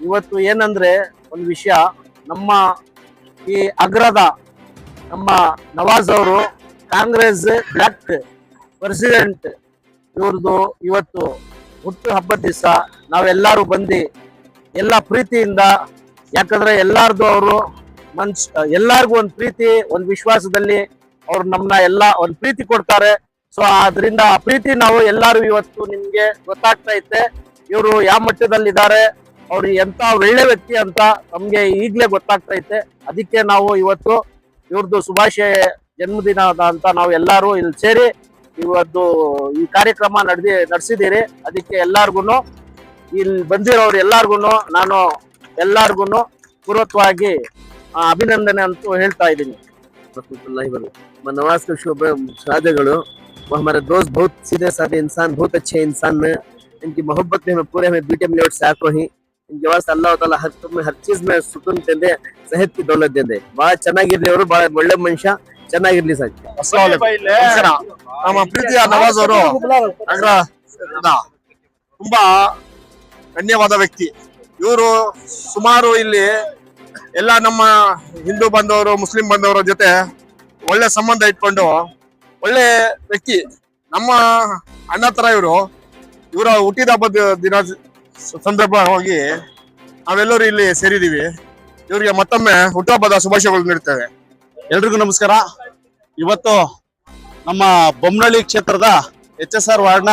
ಇವತ್ತು ಏನಂದ್ರೆ ಒಂದು ವಿಷಯ, ನಮ್ಮ ಈ ಅಗ್ರದ ನಮ್ಮ ನವಾಜ್ ಅವರು ಕಾಂಗ್ರೆಸ್ ಬ್ಲಾಕ್ ಪ್ರೆಸಿಡೆಂಟ್ ಇವ್ರದ್ದು ಇವತ್ತು ಹುಟ್ಟು ಹಬ್ಬದ ದಿವಸ ನಾವೆಲ್ಲರೂ ಬಂದು ಎಲ್ಲ ಪ್ರೀತಿಯಿಂದ, ಯಾಕಂದ್ರೆ ಎಲ್ಲಾರ್ದು ಅವರು ಎಲ್ಲಾರ್ಗು ಒಂದು ಪ್ರೀತಿ ಒಂದು ವಿಶ್ವಾಸದಲ್ಲಿ ಅವ್ರು ನಮ್ಮನ್ನ ಎಲ್ಲ ಒಂದು ಪ್ರೀತಿ ಕೊಡ್ತಾರೆ. ಸೊ ಆದ್ರಿಂದ ಆ ಪ್ರೀತಿ ನಾವು ಎಲ್ಲಾರು ಇವತ್ತು ನಿಮ್ಗೆ ಗೊತ್ತಾಗ್ತಾ ಐತೆ ಇವರು ಯಾವ ಮಟ್ಟದಲ್ಲಿದ್ದಾರೆ, ಅವ್ರು ಎಂತ ಒಳ್ಳೆ ವ್ಯಕ್ತಿ ಅಂತ ನಮ್ಗೆ ಈಗ್ಲೇ ಗೊತ್ತಾಗ್ತಾ ಐತೆ. ಅದಕ್ಕೆ ನಾವು ಇವತ್ತು ಇವ್ರದ್ದು ಶುಭಾಶಯ ಜನ್ಮದಿನ ಅಂತ ನಾವು ಎಲ್ಲಾರು ಇಲ್ಲಿ ಸೇರಿ ಇವತ್ತು ಈ ಕಾರ್ಯಕ್ರಮ ನಡೆಸಿದ್ದೀರಿ. ಅದಕ್ಕೆ ಎಲ್ಲಾರ್ಗು ಇಲ್ಲಿ ಬಂದಿರೋರು ಎಲ್ಲಾರ್ಗು ನಾನು ಎಲ್ಲಾರ್ಗು ಪೂರ್ವಕವಾಗಿ ಅಭಿನಂದನೆ ಅಂತ ಹೇಳ್ತಾ ಇದ್ದೀನಿ. नवाज के शुभ शादिಗಳು वो हमारे दोस्त बहुत सीधे साधे इंसान, बहुत अच्छे इंसान में इनकी मोहब्बत में हमें पूरे हमें बीटे मिनट से आको ही इनके वास्ते अल्लाह ताला हर चीज में सुकून दे, सेहत की दौलत दे. ಬಹಳ ಚೆನ್ನಾಗಿರ್ಲಿ, ಅವರು ಬಹಳ ಒಳ್ಳೆ ಮನುಷ್ಯ, ಚೆನ್ನಾಗಿರ್ಲಿ ಸರ್. ನಮ್ಮ ಪ್ರೀತಿಯ ನವಾಜ್ ಅವರು ತುಂಬಾ ಧನ್ಯವಾದ ವ್ಯಕ್ತಿ. ಇವರು ಸುಮಾರು ಇಲ್ಲಿ ಎಲ್ಲ ನಮ್ಮ ಹಿಂದೂ ಬಂದವರು ಮುಸ್ಲಿಂ ಬಂದವರ ಜೊತೆ ಒಳ್ಳೆ ಸಂಬಂಧ ಇಟ್ಕೊಂಡು ಒಳ್ಳೆ ವ್ಯಕ್ತಿ. ನಮ್ಮ ಅಣ್ಣ ತರ ಇವರ ಹುಟ್ಟಿದ ಹಬ್ಬದ ದಿನ ಸಂದರ್ಭವಾಗಿ ನಾವೆಲ್ಲರೂ ಇಲ್ಲಿ ಸೇರಿದೀವಿ. ಇವರಿಗೆ ಮತ್ತೊಮ್ಮೆ ಹುಟ್ಟುಹಬ್ಬದ ಶುಭಾಶಯಗಳು ನೀಡ್ತೇವೆ. ಎಲ್ರಿಗೂ ನಮಸ್ಕಾರ. ಇವತ್ತು ನಮ್ಮ ಬೊಮ್ಮನಹಳ್ಳಿ ಕ್ಷೇತ್ರದ HSR ವಾರ್ಡ್ನ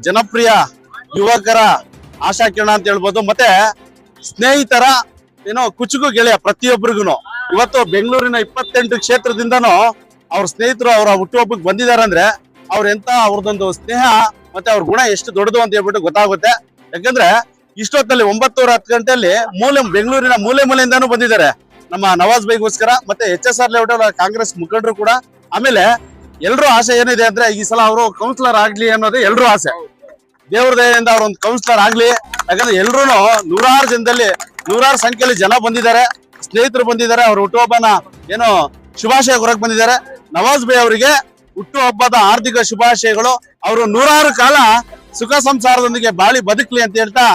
ಜನಪ್ರಿಯ ಯುವಕರ ಆಶಾಕಿರಣ ಅಂತ ಹೇಳ್ಬೋದು, ಮತ್ತೆ ಸ್ನೇಹಿತರ ಕುಚುಕು ಗೆಳೆಯ ಪ್ರತಿಯೊಬ್ಬರಿಗೂ ಇವತ್ತು ಬೆಂಗಳೂರಿನ 28 ಕ್ಷೇತ್ರದಿಂದನೂ ಅವ್ರ ಸ್ನೇಹಿತರು ಅವರ ಹುಟ್ಟುಹಬ್ಬಕ್ಕೆ ಬಂದಿದ್ದಾರೆ ಅಂದ್ರೆ ಅವ್ರದೊಂದು ಸ್ನೇಹ ಮತ್ತೆ ಅವ್ರ ಗುಣ ಎಷ್ಟು ದೊಡ್ಡದು ಅಂತ ಹೇಳ್ಬಿಟ್ಟು ಗೊತ್ತಾಗುತ್ತೆ. ಯಾಕಂದ್ರೆ ಇಷ್ಟೊತ್ತಲ್ಲಿ 9:10 ಗಂಟೆಯಲ್ಲಿ ಬೆಂಗಳೂರಿನ ಮೂಲೆಯಿಂದಾನು ಬಂದಿದ್ದಾರೆ ನಮ್ಮ ನವಾಜ್ ಬೈಗೋಸ್ಕರ. ಮತ್ತೆ HSR ಲೇಔಟ್ ಕಾಂಗ್ರೆಸ್ ಮುಖಂಡರು ಕೂಡ. ಆಮೇಲೆ ಎಲ್ರೂ ಆಸೆ ಏನಿದೆ ಅಂದ್ರೆ ಈ ಸಲ ಅವರು ಕೌನ್ಸಿಲರ್ ಆಗ್ಲಿ ಅನ್ನೋದೇ ಎಲ್ರೂ ಆಸೆ. ದೇವ್ರ ದಯೆಯಿಂದ ಅವ್ರೊಂದು ಕೌನ್ಸಿಲರ್ ಆಗ್ಲಿ. ಯಾಕಂದ್ರೆ ಎಲ್ರು ನೂರಾರು ಸಂಖ್ಯೆಯಲ್ಲಿ ಜನ ಬಂದಿದ್ದಾರೆ, ಸ್ನೇಹಿತರು ಬಂದಿದ್ದಾರೆ, ಅವ್ರ ಹುಟ್ಟುಹಬ್ಬನ ಶುಭಾಶಯ ಕೊರಕ್ ಬಂದಿದ್ದಾರೆ. ನವಾಜ್ ಬೈ ಅವರಿಗೆ ಹುಟ್ಟುಹಬ್ಬದ ಹಾರ್ದಿಕ ಶುಭಾಶಯಗಳು. ಅವರು 100 ಕಾಲ ಸುಖ ಸಂಸಾರದೊಂದಿಗೆ ಬಾಳಿ ಬದುಕಲಿ ಅಂತ ಹೇಳ್ತಾ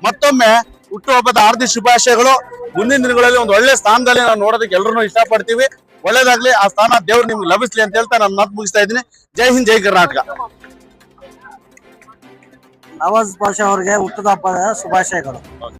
ಮತ್ತೊಮ್ಮೆ ಹುಟ್ಟುಹಬ್ಬದ ಹಾರ್ದಿಕ ಶುಭಾಶಯಗಳು. ಮುಂದಿನ ದಿನಗಳಲ್ಲಿ ಒಂದು ಒಳ್ಳೆ ಸ್ಥಾನದಲ್ಲಿ ನಾವು ನೋಡೋದಕ್ಕೆ ಎಲ್ಲರೂ ಇಷ್ಟಪಡ್ತೀವಿ. ಒಳ್ಳೇದಾಗ್ಲಿ, ಆ ಸ್ಥಾನ ದೇವ್ರು ನಿಮ್ಗೆ ಲಭಿಸ್ಲಿ ಅಂತ ಹೇಳ್ತಾ ನಾನು ಮಾತು ಮುಗಿಸ್ತಾ ಇದ್ದೀನಿ. ಜೈ ಹಿಂದ್, ಜೈ ಕರ್ನಾಟಕ. ನವಾಜ್ ಪಾಷಾ ಅವರಿಗೆ ಹುಟ್ಟುಹಬ್ಬದ ಶುಭಾಶಯಗಳು.